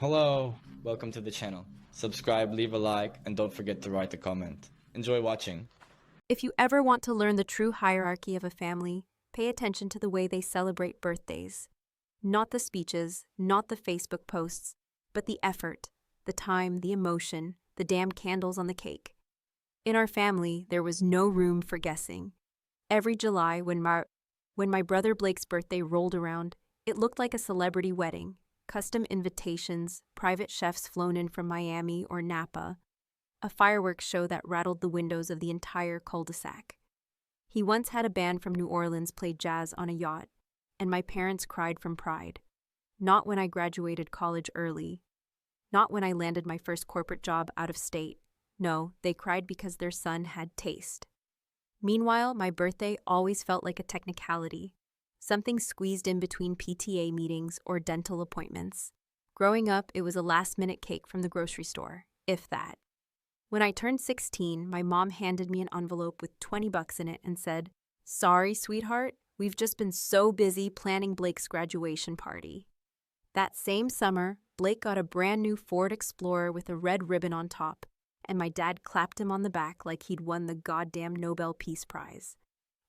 Hello, welcome to the channel. Subscribe, leave a like, and don't forget to write a comment. Enjoy watching. If you ever want to learn the true hierarchy of a family, pay attention to the way they celebrate birthdays. Not the speeches, not the Facebook posts, but the effort, the time, the emotion, the damn candles on the cake. In our family, there was no room for guessing. Every July, when my brother Blake's birthday rolled around, it looked like a celebrity wedding. Custom invitations, private chefs flown in from Miami or Napa, a fireworks show that rattled the windows of the entire cul-de-sac. He once had a band from New Orleans play jazz on a yacht, and my parents cried from pride. Not when I graduated college early. Not when I landed my first corporate job out of state. No, they cried because their son had taste. Meanwhile, my birthday always felt like a technicality, something squeezed in between PTA meetings or dental appointments. Growing up, it was a last-minute cake from the grocery store, if that. When I turned 16, my mom handed me an envelope with $20 in it and said, "Sorry, sweetheart, we've just been so busy planning Blake's graduation party." That same summer, Blake got a brand new Ford Explorer with a red ribbon on top, and my dad clapped him on the back like he'd won the goddamn Nobel Peace Prize.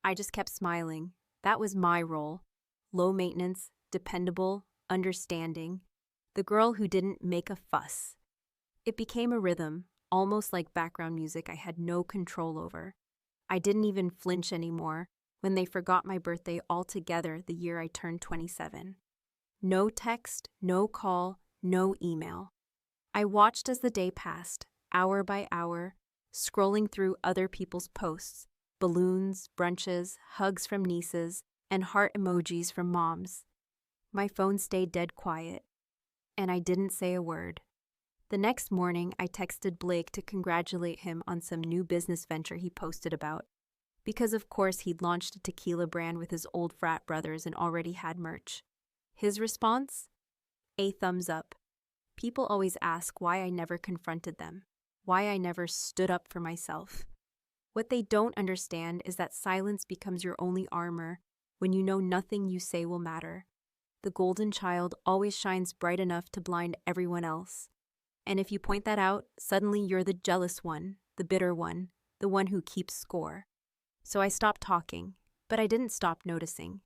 I just kept smiling. That was my role. Low maintenance, dependable, understanding. The girl who didn't make a fuss. It became a rhythm, almost like background music I had no control over. I didn't even flinch anymore when they forgot my birthday altogether the year I turned 27. No text, no call, no email. I watched as the day passed, hour by hour, scrolling through other people's posts, balloons, brunches, hugs from nieces, and heart emojis from moms. My phone stayed dead quiet, and I didn't say a word. The next morning, I texted Blake to congratulate him on some new business venture he posted about, because of course he'd launched a tequila brand with his old frat brothers and already had merch. His response? A thumbs up. People always ask why I never confronted them, why I never stood up for myself. What they don't understand is that silence becomes your only armor when you know nothing you say will matter. The golden child always shines bright enough to blind everyone else. And if you point that out, suddenly you're the jealous one, the bitter one, the one who keeps score. So I stopped talking, but I didn't stop noticing.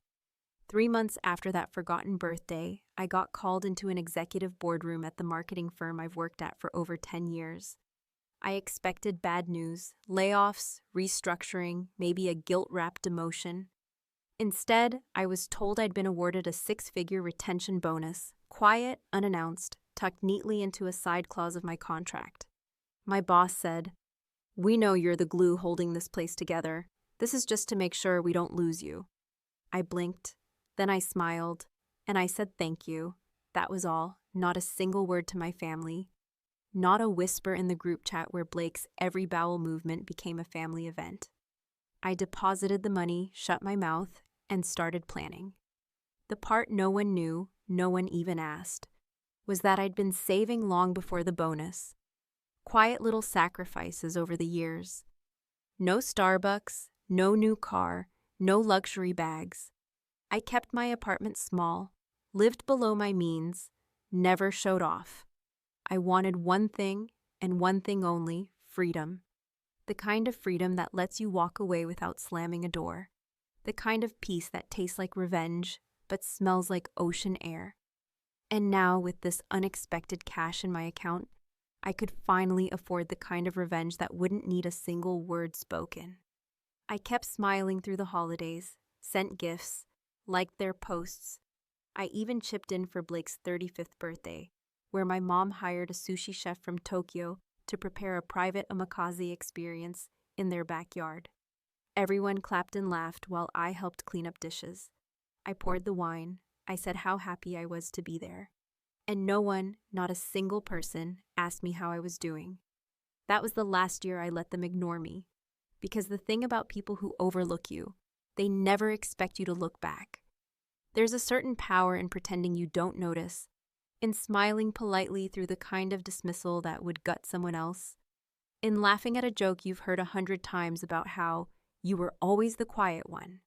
3 months after that forgotten birthday, I got called into an executive boardroom at the marketing firm I've worked at for over 10 years. I expected bad news, layoffs, restructuring, maybe a guilt-wrapped demotion. Instead, I was told I'd been awarded a 6-figure retention bonus, quiet, unannounced, tucked neatly into a side clause of my contract. My boss said, "We know you're the glue holding this place together. This is just to make sure we don't lose you." I blinked, then I smiled, and I said thank you. That was all, not a single word to my family. Not a whisper in the group chat where Blake's every bowel movement became a family event. I deposited the money, shut my mouth, and started planning. The part no one knew, no one even asked, was that I'd been saving long before the bonus. Quiet little sacrifices over the years. No Starbucks, no new car, no luxury bags. I kept my apartment small, lived below my means, never showed off. I wanted one thing, and one thing only, freedom. The kind of freedom that lets you walk away without slamming a door. The kind of peace that tastes like revenge, but smells like ocean air. And now, with this unexpected cash in my account, I could finally afford the kind of revenge that wouldn't need a single word spoken. I kept smiling through the holidays, sent gifts, liked their posts. I even chipped in for Blake's 35th birthday, where my mom hired a sushi chef from Tokyo to prepare a private omakase experience in their backyard. Everyone clapped and laughed while I helped clean up dishes. I poured the wine. I said how happy I was to be there. And no one, not a single person, asked me how I was doing. That was the last year I let them ignore me. Because the thing about people who overlook you, they never expect you to look back. There's a certain power in pretending you don't notice, in smiling politely through the kind of dismissal that would gut someone else, in laughing at a joke you've heard 100 times about how you were always the quiet one,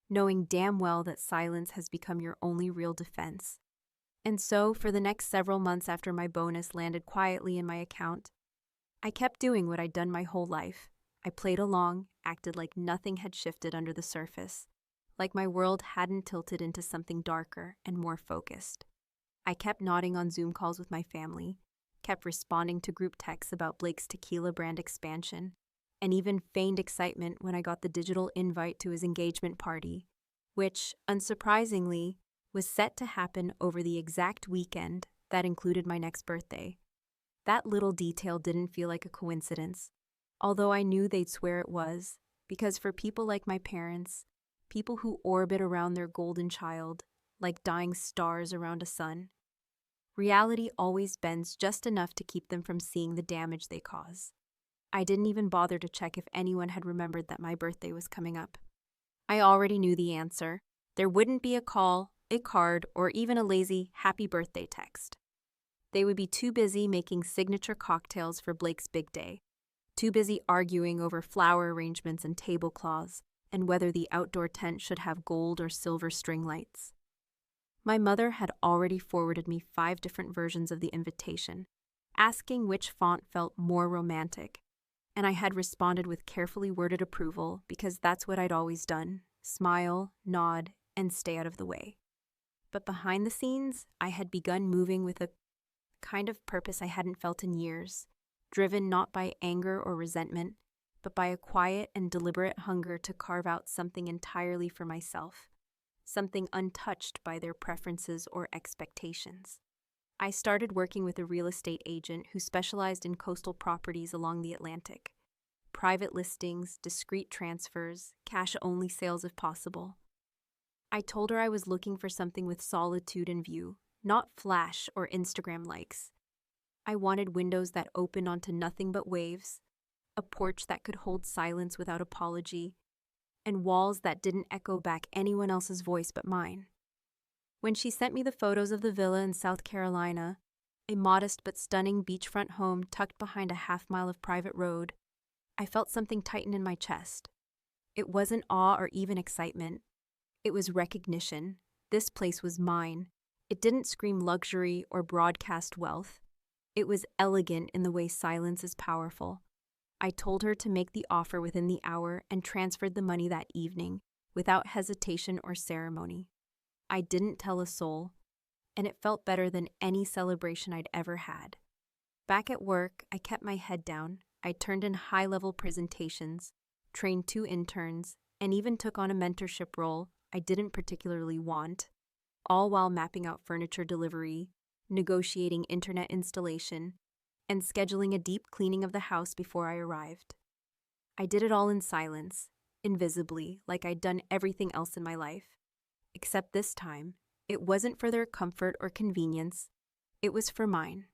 knowing damn well that silence has become your only real defense. And so, for the next several months after my bonus landed quietly in my account, I kept doing what I'd done my whole life. I played along, acted like nothing had shifted under the surface, like my world hadn't tilted into something darker and more focused. I kept nodding on Zoom calls with my family, kept responding to group texts about Blake's tequila brand expansion, and even feigned excitement when I got the digital invite to his engagement party, which, unsurprisingly, was set to happen over the exact weekend that included my next birthday. That little detail didn't feel like a coincidence, although I knew they'd swear it was, because for people like my parents, people who orbit around their golden child, like dying stars around a sun, reality always bends just enough to keep them from seeing the damage they cause. I didn't even bother to check if anyone had remembered that my birthday was coming up. I already knew the answer. There wouldn't be a call, a card, or even a lazy happy birthday text. They would be too busy making signature cocktails for Blake's big day, too busy arguing over flower arrangements and tablecloths, and whether the outdoor tent should have gold or silver string lights. My mother had already forwarded me 5 different versions of the invitation, asking which font felt more romantic, and I had responded with carefully worded approval because that's what I'd always done: smile, nod, and stay out of the way. But behind the scenes, I had begun moving with a kind of purpose I hadn't felt in years, driven not by anger or resentment, but by a quiet and deliberate hunger to carve out something entirely for myself, something untouched by their preferences or expectations. I started working with a real estate agent who specialized in coastal properties along the Atlantic. Private listings, discreet transfers, cash-only sales if possible. I told her I was looking for something with solitude in view, not flash or Instagram likes. I wanted windows that opened onto nothing but waves, a porch that could hold silence without apology, and walls that didn't echo back anyone else's voice but mine. When she sent me the photos of the villa in South Carolina, a modest but stunning beachfront home tucked behind a half-mile of private road, I felt something tighten in my chest. It wasn't awe or even excitement. It was recognition. This place was mine. It didn't scream luxury or broadcast wealth. It was elegant in the way silence is powerful. I told her to make the offer within the hour and transferred the money that evening, without hesitation or ceremony. I didn't tell a soul, and it felt better than any celebration I'd ever had. Back at work, I kept my head down. I turned in high-level presentations, trained 2 interns, and even took on a mentorship role I didn't particularly want, all while mapping out furniture delivery, negotiating internet installation, and scheduling a deep cleaning of the house before I arrived. I did it all in silence, invisibly, like I'd done everything else in my life. Except this time, it wasn't for their comfort or convenience, it was for mine.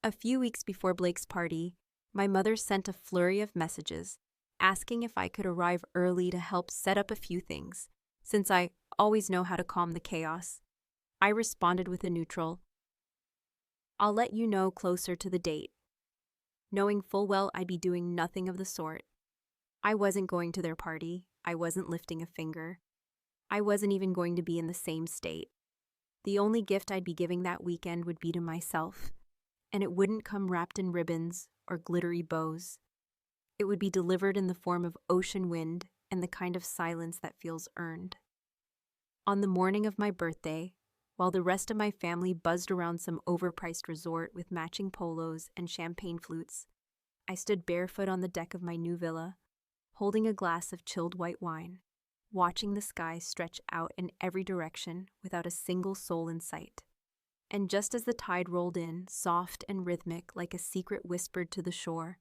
A few weeks before Blake's party, my mother sent a flurry of messages, asking if I could arrive early to help set up a few things, since I always know how to calm the chaos. I responded with a neutral, "I'll let you know closer to the date," knowing full well I'd be doing nothing of the sort. I wasn't going to their party, I wasn't lifting a finger. I wasn't even going to be in the same state. The only gift I'd be giving that weekend would be to myself, and it wouldn't come wrapped in ribbons or glittery bows. It would be delivered in the form of ocean wind and the kind of silence that feels earned. On the morning of my birthday, while the rest of my family buzzed around some overpriced resort with matching polos and champagne flutes, I stood barefoot on the deck of my new villa, holding a glass of chilled white wine, watching the sky stretch out in every direction without a single soul in sight. And just as the tide rolled in, soft and rhythmic like a secret whispered to the shore,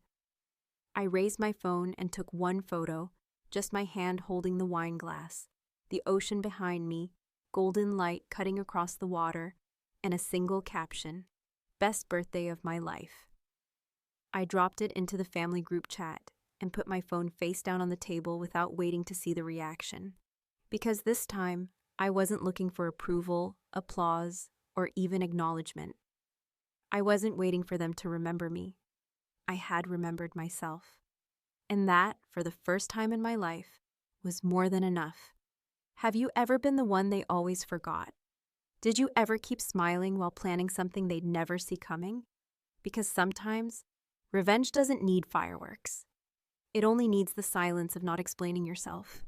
I raised my phone and took one photo, just my hand holding the wine glass, the ocean behind me, golden light cutting across the water, and a single caption, "Best birthday of my life." I dropped it into the family group chat and put my phone face down on the table without waiting to see the reaction. Because this time, I wasn't looking for approval, applause, or even acknowledgement. I wasn't waiting for them to remember me. I had remembered myself. And that, for the first time in my life, was more than enough. Have you ever been the one they always forgot? Did you ever keep smiling while planning something they'd never see coming? Because sometimes, revenge doesn't need fireworks. It only needs the silence of not explaining yourself.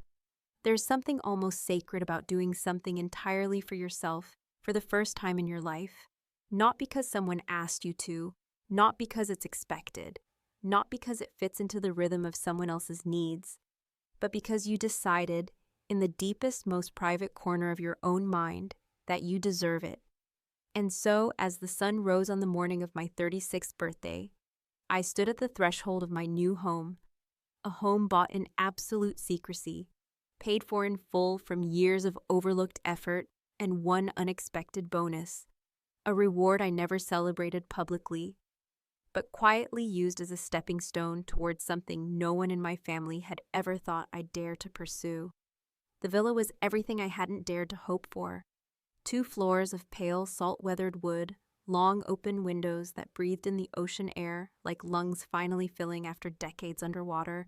There's something almost sacred about doing something entirely for yourself for the first time in your life, not because someone asked you to, not because it's expected, not because it fits into the rhythm of someone else's needs, but because you decided, in the deepest, most private corner of your own mind, that you deserve it. And so, as the sun rose on the morning of my 36th birthday, I stood at the threshold of my new home, a home bought in absolute secrecy, paid for in full from years of overlooked effort and one unexpected bonus, a reward I never celebrated publicly, but quietly used as a stepping stone towards something no one in my family had ever thought I'd dare to pursue. The villa was everything I hadn't dared to hope for. 2 floors of pale, salt-weathered wood, long open windows that breathed in the ocean air like lungs finally filling after decades underwater,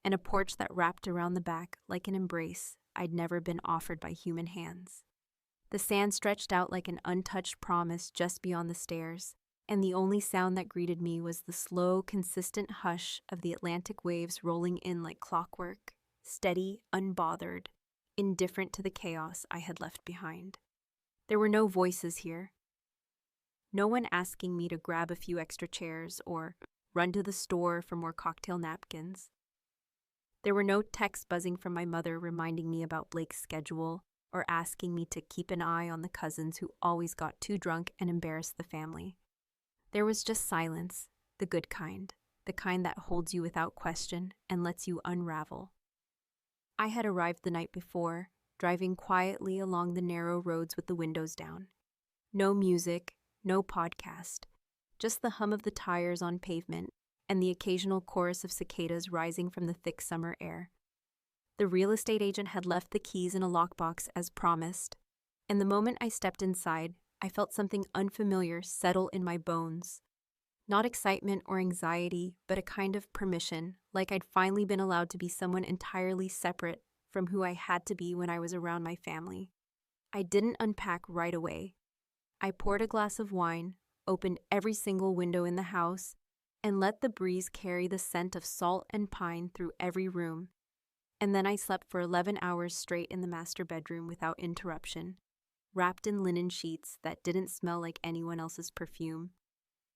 and a porch that wrapped around the back like an embrace I'd never been offered by human hands. The sand stretched out like an untouched promise just beyond the stairs, and the only sound that greeted me was the slow, consistent hush of the Atlantic waves rolling in like clockwork, steady, unbothered, indifferent to the chaos I had left behind. There were no voices here. No one asking me to grab a few extra chairs or run to the store for more cocktail napkins. There were no texts buzzing from my mother reminding me about Blake's schedule or asking me to keep an eye on the cousins who always got too drunk and embarrassed the family. There was just silence, the good kind, the kind that holds you without question and lets you unravel. I had arrived the night before, driving quietly along the narrow roads with the windows down. No music, no podcast, just the hum of the tires on pavement and the occasional chorus of cicadas rising from the thick summer air. The real estate agent had left the keys in a lockbox as promised, and the moment I stepped inside, I felt something unfamiliar settle in my bones. Not excitement or anxiety, but a kind of permission, like I'd finally been allowed to be someone entirely separate from who I had to be when I was around my family. I didn't unpack right away. I poured a glass of wine, opened every single window in the house, and let the breeze carry the scent of salt and pine through every room. And then I slept for 11 hours straight in the master bedroom without interruption, wrapped in linen sheets that didn't smell like anyone else's perfume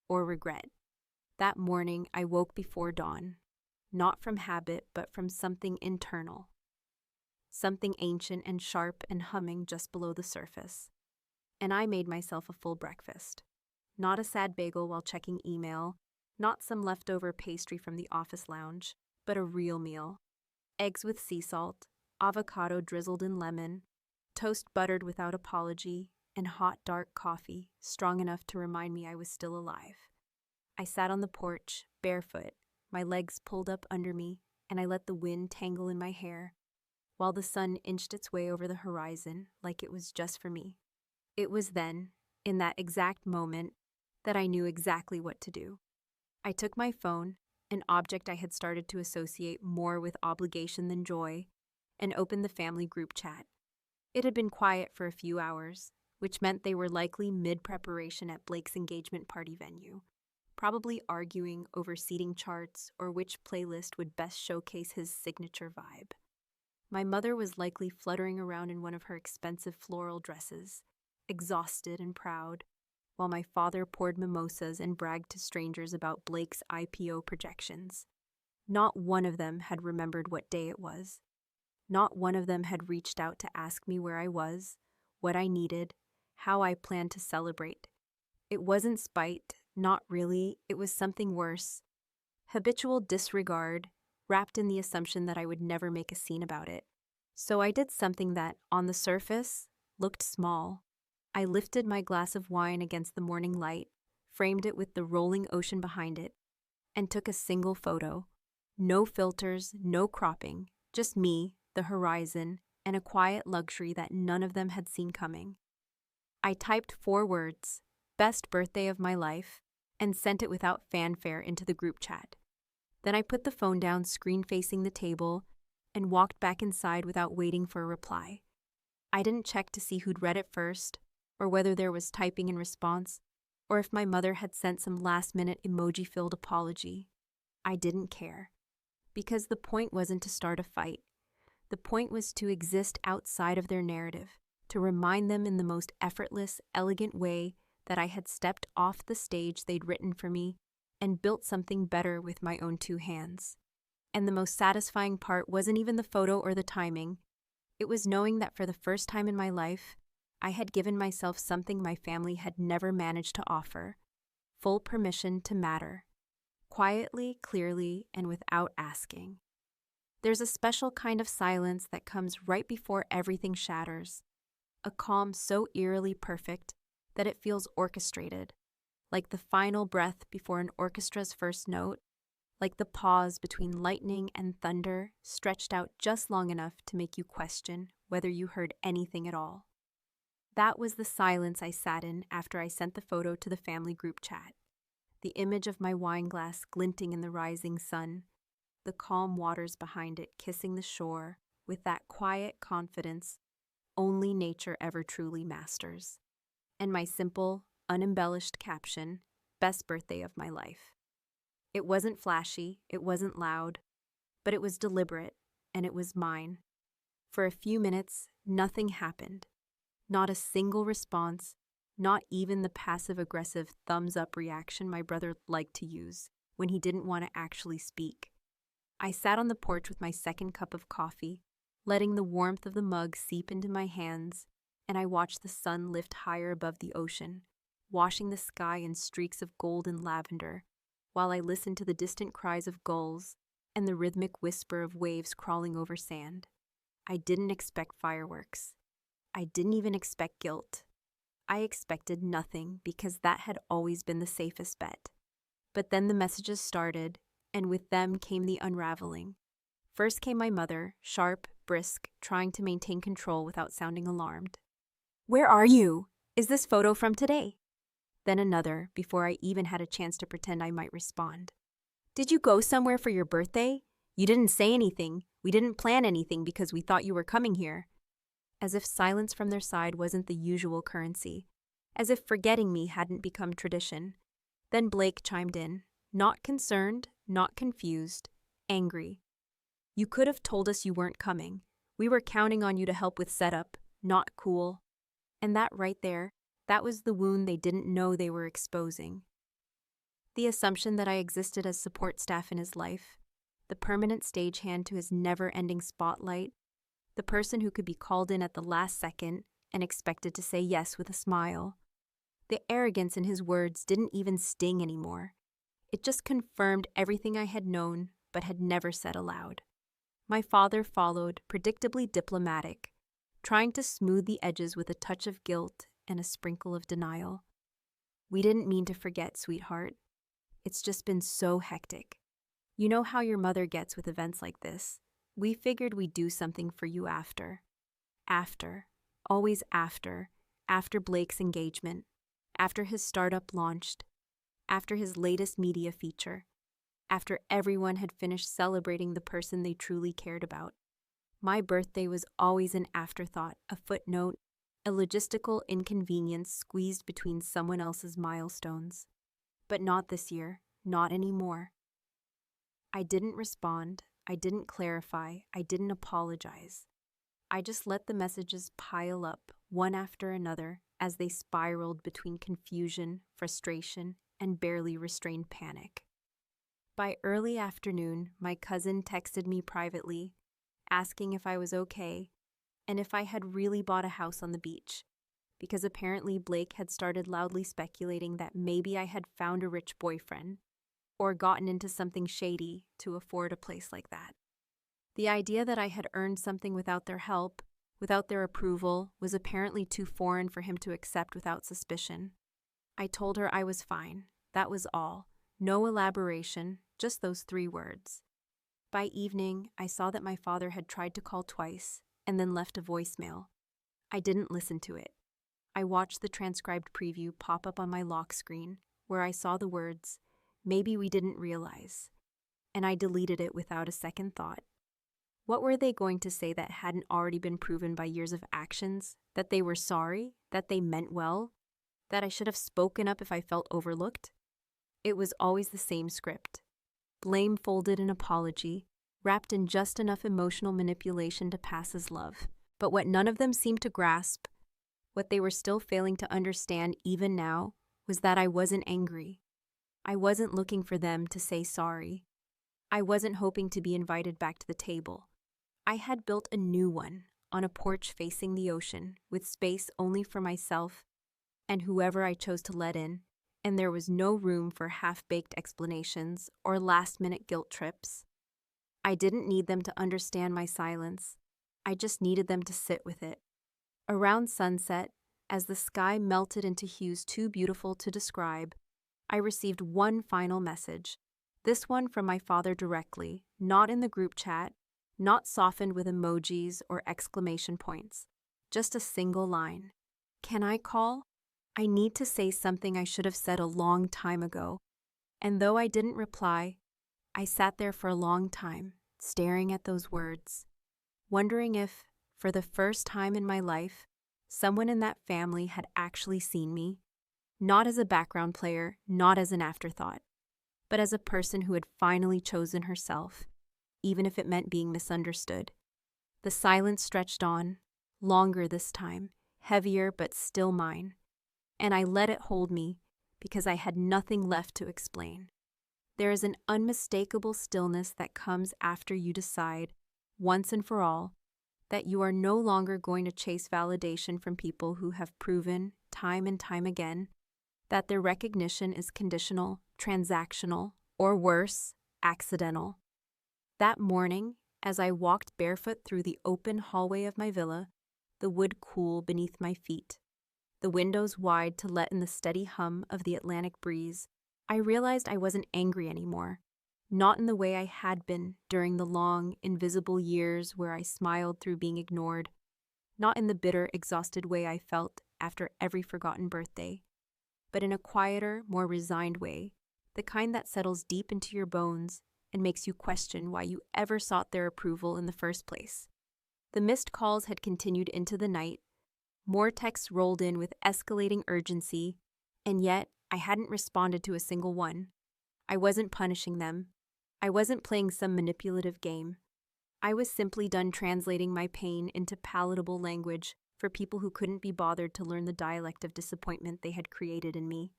or regret. That morning, I woke before dawn, not from habit, but from something internal. Something ancient and sharp and humming just below the surface. And I made myself a full breakfast. Not a sad bagel while checking email, not some leftover pastry from the office lounge, but a real meal. Eggs with sea salt, avocado drizzled in lemon, toast buttered without apology, and hot dark coffee, strong enough to remind me I was still alive. I sat on the porch, barefoot, my legs pulled up under me, and I let the wind tangle in my hair, while the sun inched its way over the horizon like it was just for me. It was then, in that exact moment, that I knew exactly what to do. I took my phone, an object I had started to associate more with obligation than joy, and opened the family group chat. It had been quiet for a few hours, which meant they were likely mid-preparation at Blake's engagement party venue, probably arguing over seating charts or which playlist would best showcase his signature vibe. My mother was likely fluttering around in one of her expensive floral dresses, exhausted and proud, while my father poured mimosas and bragged to strangers about Blake's IPO projections. Not one of them had remembered what day it was. Not one of them had reached out to ask me where I was, what I needed, how I planned to celebrate. It wasn't spite, not really, it was something worse. Habitual disregard, wrapped in the assumption that I would never make a scene about it. So I did something that, on the surface, looked small. I lifted my glass of wine against the morning light, framed it with the rolling ocean behind it, and took a single photo. No filters, no cropping, just me, the horizon, and a quiet luxury that none of them had seen coming. I typed 4 words, "Best birthday of my life," and sent it without fanfare into the group chat. Then I put the phone down, screen facing the table, and walked back inside without waiting for a reply. I didn't check to see who'd read it first, or whether there was typing in response, or if my mother had sent some last-minute emoji-filled apology. I didn't care. Because the point wasn't to start a fight. The point was to exist outside of their narrative, to remind them in the most effortless, elegant way that I had stepped off the stage they'd written for me and built something better with my own two hands. And the most satisfying part wasn't even the photo or the timing. It was knowing that for the first time in my life, I had given myself something my family had never managed to offer: full permission to matter, quietly, clearly, and without asking. There's a special kind of silence that comes right before everything shatters, a calm so eerily perfect that it feels orchestrated, like the final breath before an orchestra's first note, like the pause between lightning and thunder stretched out just long enough to make you question whether you heard anything at all. That was the silence I sat in after I sent the photo to the family group chat. The image of my wine glass glinting in the rising sun, the calm waters behind it kissing the shore with that quiet confidence only nature ever truly masters. And my simple, unembellished caption, "Best birthday of my life." It wasn't flashy, it wasn't loud, but it was deliberate, and it was mine. For a few minutes, nothing happened. Not a single response, not even the passive-aggressive thumbs-up reaction my brother liked to use when he didn't want to actually speak. I sat on the porch with my second cup of coffee, letting the warmth of the mug seep into my hands, and I watched the sun lift higher above the ocean, washing the sky in streaks of gold and lavender, while I listened to the distant cries of gulls and the rhythmic whisper of waves crawling over sand. I didn't expect fireworks. I didn't even expect guilt. I expected nothing because that had always been the safest bet. But then the messages started, and with them came the unraveling. First came my mother, sharp, brisk, trying to maintain control without sounding alarmed. "Where are you? Is this photo from today?" Then another, before I even had a chance to pretend I might respond. "Did you go somewhere for your birthday? You didn't say anything. We didn't plan anything because we thought you were coming here." As if silence from their side wasn't the usual currency. As if forgetting me hadn't become tradition. Then Blake chimed in, not concerned, not confused, angry. "You could have told us you weren't coming. We were counting on you to help with setup. Not cool." And that right there, that was the wound they didn't know they were exposing. The assumption that I existed as support staff in his life, the permanent stagehand to his never-ending spotlight, the person who could be called in at the last second and expected to say yes with a smile. The arrogance in his words didn't even sting anymore. It just confirmed everything I had known but had never said aloud. My father followed, predictably diplomatic, trying to smooth the edges with a touch of guilt and a sprinkle of denial. "We didn't mean to forget, sweetheart. It's just been so hectic. You know how your mother gets with events like this. We figured we'd do something for you after. After. Always after. After Blake's engagement. After his startup launched. After his latest media feature. After everyone had finished celebrating the person they truly cared about. My birthday was always an afterthought, a footnote, a logistical inconvenience squeezed between someone else's milestones. But not this year. Not anymore." I didn't respond. I didn't clarify. I didn't apologize. I just let the messages pile up, one after another, as they spiraled between confusion, frustration, and barely restrained panic. By early afternoon, my cousin texted me privately, asking if I was okay, and if I had really bought a house on the beach, because apparently Blake had started loudly speculating that maybe I had found a rich boyfriend, or gotten into something shady to afford a place like that. The idea that I had earned something without their help, without their approval, was apparently too foreign for him to accept without suspicion. I told her I was fine. That was all. No elaboration, just those 3 words. By evening, I saw that my father had tried to call twice and then left a voicemail. I didn't listen to it. I watched the transcribed preview pop up on my lock screen, where I saw the words, "Maybe we didn't realize," and I deleted it without a second thought. What were they going to say that hadn't already been proven by years of actions, that they were sorry, that they meant well, that I should have spoken up if I felt overlooked. It was always the same script. Blame folded in apology, wrapped in just enough emotional manipulation to pass as love. But what none of them seemed to grasp, what they were still failing to understand even now, was that I wasn't angry. I wasn't looking for them to say sorry. I wasn't hoping to be invited back to the table. I had built a new one on a porch facing the ocean, with space only for myself and whoever I chose to let in, and there was no room for half-baked explanations or last-minute guilt trips. I didn't need them to understand my silence. I just needed them to sit with it. Around sunset, as the sky melted into hues too beautiful to describe, I received one final message. This one from my father directly, not in the group chat, not softened with emojis or exclamation points. Just a single line. "Can I call? I need to say something I should have said a long time ago." And though I didn't reply, I sat there for a long time, staring at those words, wondering if, for the first time in my life, someone in that family had actually seen me, not as a background player, not as an afterthought, but as a person who had finally chosen herself, even if it meant being misunderstood. The silence stretched on, longer this time, heavier but still mine, and I let it hold me because I had nothing left to explain. There is an unmistakable stillness that comes after you decide, once and for all, that you are no longer going to chase validation from people who have proven, time and time again, that their recognition is conditional, transactional, or worse, accidental. That morning, as I walked barefoot through the open hallway of my villa, the wood cool beneath my feet, the windows wide to let in the steady hum of the Atlantic breeze, I realized I wasn't angry anymore, not in the way I had been during the long, invisible years where I smiled through being ignored, not in the bitter, exhausted way I felt after every forgotten birthday, but in a quieter, more resigned way, the kind that settles deep into your bones and makes you question why you ever sought their approval in the first place. The missed calls had continued into the night. More texts rolled in with escalating urgency, and yet I hadn't responded to a single one. I wasn't punishing them. I wasn't playing some manipulative game. I was simply done translating my pain into palatable language for people who couldn't be bothered to learn the dialect of disappointment they had created in me.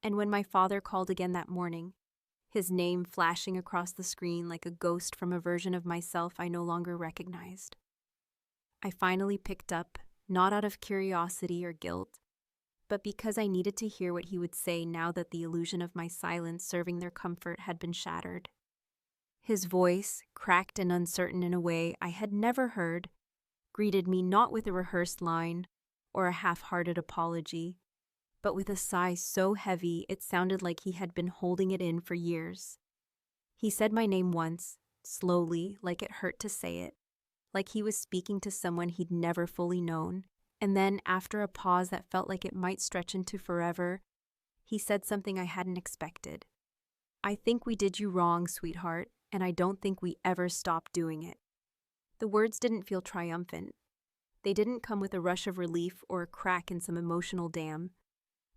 And when my father called again that morning, his name flashing across the screen like a ghost from a version of myself I no longer recognized, I finally picked up, not out of curiosity or guilt, but because I needed to hear what he would say now that the illusion of my silence serving their comfort had been shattered. His voice, cracked and uncertain in a way I had never heard, greeted me not with a rehearsed line or a half-hearted apology, but with a sigh so heavy it sounded like he had been holding it in for years. He said my name once, slowly, like it hurt to say it, like he was speaking to someone he'd never fully known, and then, after a pause that felt like it might stretch into forever, he said something I hadn't expected. "I think we did you wrong, sweetheart, and I don't think we ever stopped doing it." The words didn't feel triumphant. They didn't come with a rush of relief or a crack in some emotional dam.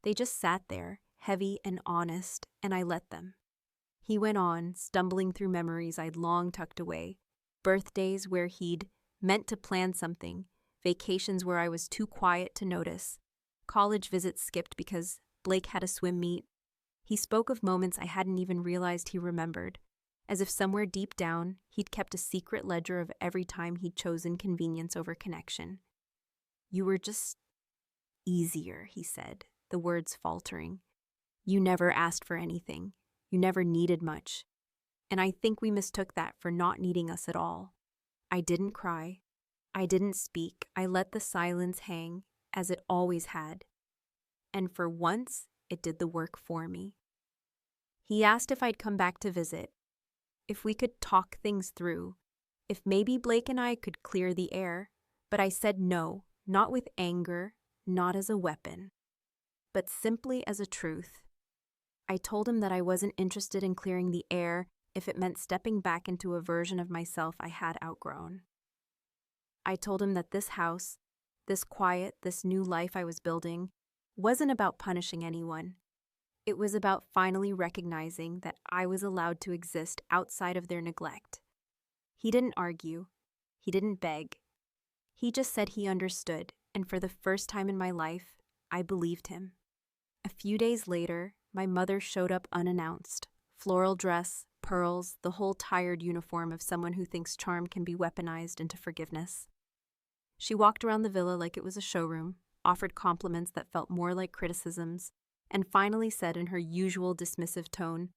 They just sat there, heavy and honest, and I let them. He went on, stumbling through memories I'd long tucked away, birthdays where he'd meant to plan something, vacations where I was too quiet to notice, college visits skipped because Blake had a swim meet. He spoke of moments I hadn't even realized he remembered, as if somewhere deep down he'd kept a secret ledger of every time he'd chosen convenience over connection. "You were just easier," he said, the words faltering. "You never asked for anything. You never needed much. And I think we mistook that for not needing us at all." I didn't cry. I didn't speak. I let the silence hang, as it always had. And for once, it did the work for me. He asked if I'd come back to visit, if we could talk things through, if maybe Blake and I could clear the air, but I said no, not with anger, not as a weapon, but simply as a truth. I told him that I wasn't interested in clearing the air if it meant stepping back into a version of myself I had outgrown. I told him that this house, this quiet, this new life I was building, wasn't about punishing anyone. It was about finally recognizing that I was allowed to exist outside of their neglect. He didn't argue. He didn't beg. He just said he understood, and for the first time in my life, I believed him. A few days later, my mother showed up unannounced. Floral dress, pearls, the whole tired uniform of someone who thinks charm can be weaponized into forgiveness. She walked around the villa like it was a showroom, offered compliments that felt more like criticisms, and finally said in her usual dismissive tone,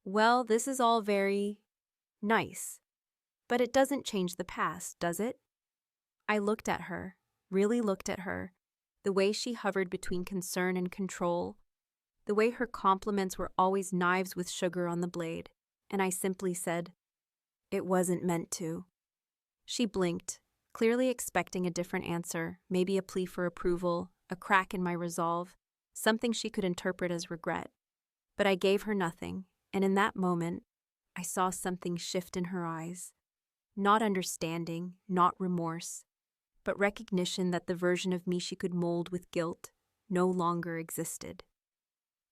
"Well, this is all very nice, but it doesn't change the past, does it?" I looked at her, really looked at her, the way she hovered between concern and control, the way her compliments were always knives with sugar on the blade, and I simply said, "It wasn't meant to." She blinked, clearly expecting a different answer, maybe a plea for approval, a crack in my resolve, something she could interpret as regret. But I gave her nothing, and in that moment, I saw something shift in her eyes. Not understanding, not remorse, but recognition that the version of me she could mold with guilt no longer existed.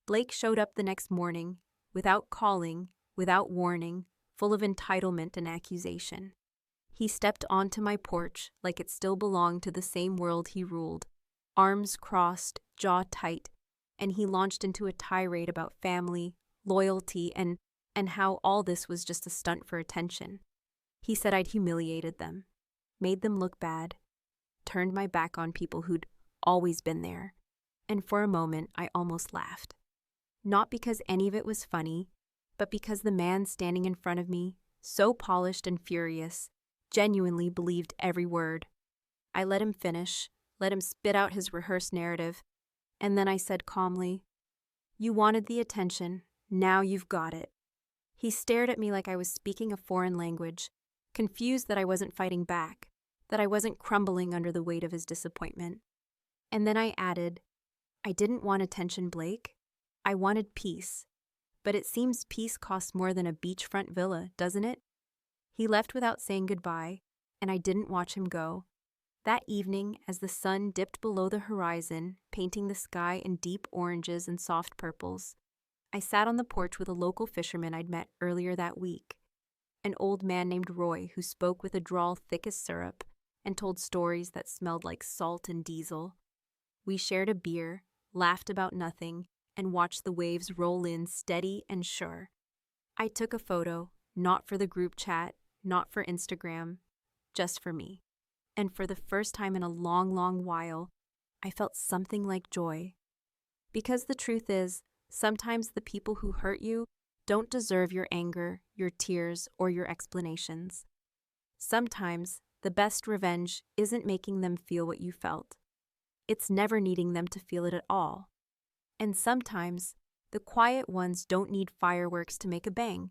Blake showed up the next morning, without calling, without warning, full of entitlement and accusation. He stepped onto my porch like it still belonged to the same world he ruled, arms crossed, jaw tight, and he launched into a tirade about family, loyalty, and how all this was just a stunt for attention. He said I'd humiliated them, made them look bad, turned my back on people who'd always been there, and for a moment I almost laughed. Not because any of it was funny, but because the man standing in front of me, so polished and furious, genuinely believed every word. I let him finish, let him spit out his rehearsed narrative, and then I said calmly, "You wanted the attention, now you've got it." He stared at me like I was speaking a foreign language, confused that I wasn't fighting back, that I wasn't crumbling under the weight of his disappointment. And then I added, "I didn't want attention, Blake. I wanted peace. But it seems peace costs more than a beachfront villa, doesn't it?" He left without saying goodbye, and I didn't watch him go. That evening, as the sun dipped below the horizon, painting the sky in deep oranges and soft purples, I sat on the porch with a local fisherman I'd met earlier that week, an old man named Roy who spoke with a drawl thick as syrup and told stories that smelled like salt and diesel. We shared a beer, laughed about nothing, and watched the waves roll in steady and sure. I took a photo, not for the group chat, not for Instagram, just for me. And for the first time in a long, long while, I felt something like joy. Because the truth is, sometimes the people who hurt you don't deserve your anger, your tears, or your explanations. Sometimes the best revenge isn't making them feel what you felt. It's never needing them to feel it at all. And sometimes the quiet ones don't need fireworks to make a bang.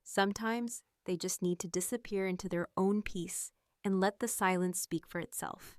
Sometimes they just need to disappear into their own peace and let the silence speak for itself.